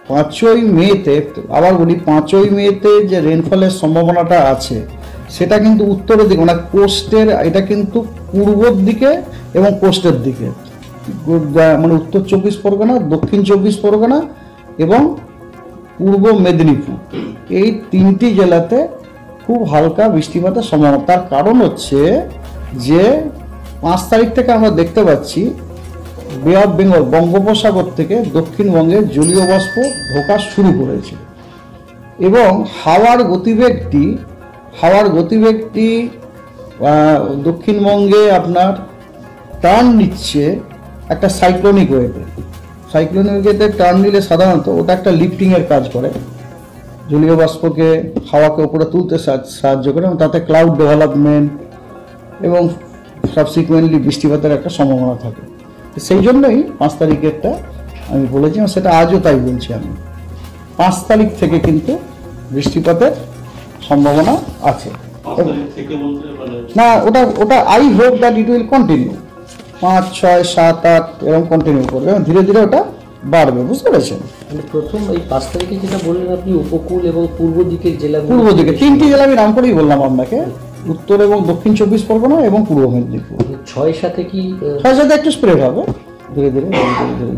5ই মেতে, আবার বলি 5ই মেতে যে রেনফলের সম্ভাবনাটা আছে সেটা কিন্তু উত্তরের দিকে, মানে কোস্টের, এটা কিন্তু পূর্বর দিকে এবং কোস্টের দিকে, মানে উত্তর 24 পরগনা, দক্ষিণ 24 পরগনা এবং পূর্ব মেদিনীপুর, এই 3টি জেলাতে খুব হালকা বৃষ্টিপাতের সম্ভাবনা। তার কারণ হচ্ছে যে 5 তারিখ থেকে আমরা দেখতে পাচ্ছি বে অফ বেঙ্গল, বঙ্গোপসাগর থেকে দক্ষিণবঙ্গে জলীয় বাষ্প ঢোকা শুরু করেছে এবং হাওয়ার গতিবেগটি দক্ষিণবঙ্গে আপনার টার্ন নিচ্ছে একটা সাইক্লোনিক ওয়েতে। সাইক্লোনিক ওয়েতে টার্ন নিলে সাধারণত ওটা একটা লিফটিংয়ের কাজ করে, জলীয় বাষ্পকে হাওয়াকে উপরে তুলতে সাহায্য করে এবং তাতে ক্লাউড ডেভেলপমেন্ট এবং সাবসিকুয়েন্টলি বৃষ্টিপাতের একটা সম্ভাবনা থাকে। সেই জন্যই 5 তারিখেরটা আমি বলেছি, সেটা আজও তাই বলছি আমি। 5 তারিখ থেকে কিন্তু বৃষ্টিপাতের সম্ভাবনা আছে। না, ওটা I hope that it will continue, 5, 6, 7, 8 এরকম কন্টিনিউ করবে এবং ধীরে ধীরে ওটা বাড়বে, বুঝতে পেরেছেন? প্রথম এই 5 তারিখে যেটা বললেন আপনি, উপকূল এবং পূর্ব দিকের জেলা, পূর্ব দিকে 3টি জেলা আমি নাম করেই বললাম আপনাকে, উত্তর এবং দক্ষিণ 24 পরগনা এবং পূর্ব মেদিনীপুর। 6-7 কি 6-7 একটু স্প্রেড হবে ধীরে ধীরে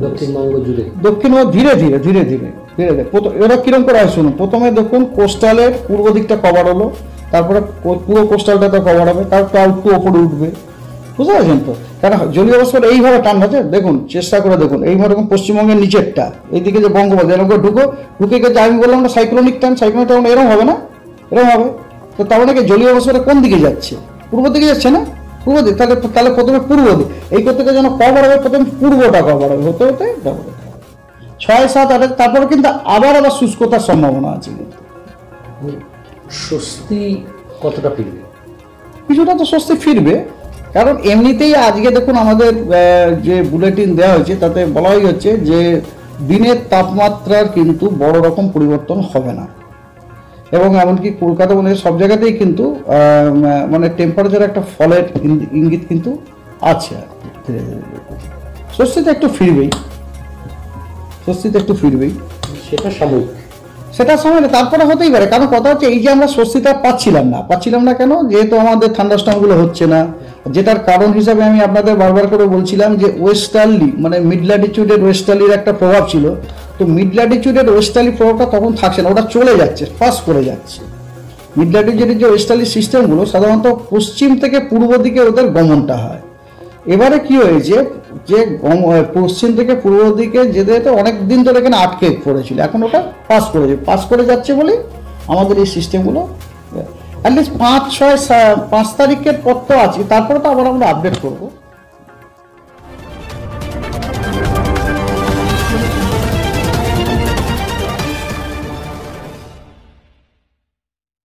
দক্ষিণবঙ্গ জুড়ে, দক্ষিণবঙ্গ ধীরে ধীরে ধীরে ধীরে ধীরে ধীরে। এরা কিরকম করে হয় শুনুন, প্রথমে দেখুন কোস্টালের পূর্ব দিকটা কভার হলো, তারপরে পুরো কোস্টালটা তো কভার হবে, তারপর আউটটু ওপরে উঠবে, বুঝতে পারছেন তো? কারণ জলীয় বাষ্পটা এইভাবে টান আছে, দেখুন চেষ্টা করে দেখুন, এইভাবে এরকম পশ্চিমবঙ্গের নিচেরটা এইদিকে যে বঙ্গোপসাগর এরকম ঢুকে গেছে, আমি বললাম না সাইক্লোনিক টান এরকম হবে না, এরকম হবে। তো তার মানে কি জলীয় বাষ্পটা কোন দিকে যাচ্ছে? পূর্ব দিকে যাচ্ছে না, পূর্ব দিক। তাহলে প্রথমে পূর্ব দিক, এই করতে যেন কভার হবে, প্রথমে পূর্বটা কভার হবে, হতে হতে 6, 7, 8, তারপরে কিন্তু আবার শুষ্কতার সম্ভাবনা আছে। কিন্তু স্বস্তি কতটা ফিরবে? কিছুটা তো স্বস্তি ফিরবে, কারণ এমনিতেই আজকে দেখুন আমাদের যে বুলেটিন দেওয়া হয়েছে তাতে বলা হচ্ছে যে দিনের তাপমাত্রার কিন্তু বড় রকম পরিবর্তন হবে না, এবং এমনকি কলকাতা মানে সব জায়গাতেই কিন্তু মানে টেম্পারেচার একটা ফলের ইঙ্গিত কিন্তু আছে। ধীরে ধীরে স্বস্তিতে একটু ফিরবেই, সেটা সাময়িক, সেটা সময় তারপরে হতেই পারে। কারণ কথা হচ্ছে এই যে আমরা স্বস্তিটা পাচ্ছিলাম না কেন? যেহেতু আমাদের থান্ডারস্টর্মগুলো হচ্ছে না, যেটার কারণ হিসাবে আমি আপনাদের বারবার করে বলছিলাম যে ওয়েস্টার্লি, মানে মিড ল্যাটিটিউডের ওয়েস্টার্লির একটা প্রভাব ছিল। তো মিড ল্যাটিটিউডের ওয়েস্টার্লি প্রভাবটা তখন থাকছে না, ওটা চলে যাচ্ছে, পাস করে যাচ্ছে। মিড ল্যাটিটিউডের যে ওয়েস্টার্লি সিস্টেমগুলো সাধারণত পশ্চিম থেকে পূর্ব দিকে ওদের গমনটা হয়। এবারে কি হয়েছে যে পশ্চিম থেকে পূর্ব দিকে যেতে যেতে অনেক দিন ধরে এখানে আটকে পড়েছিল, এখন ওটা পাস করে যাচ্ছে বলে আমাদের এই সিস্টেমগুলো অ্যাটলিস্ট 5 তারিখের পর তো আছে, তারপরে তো আবার আমরা আপডেট করবো।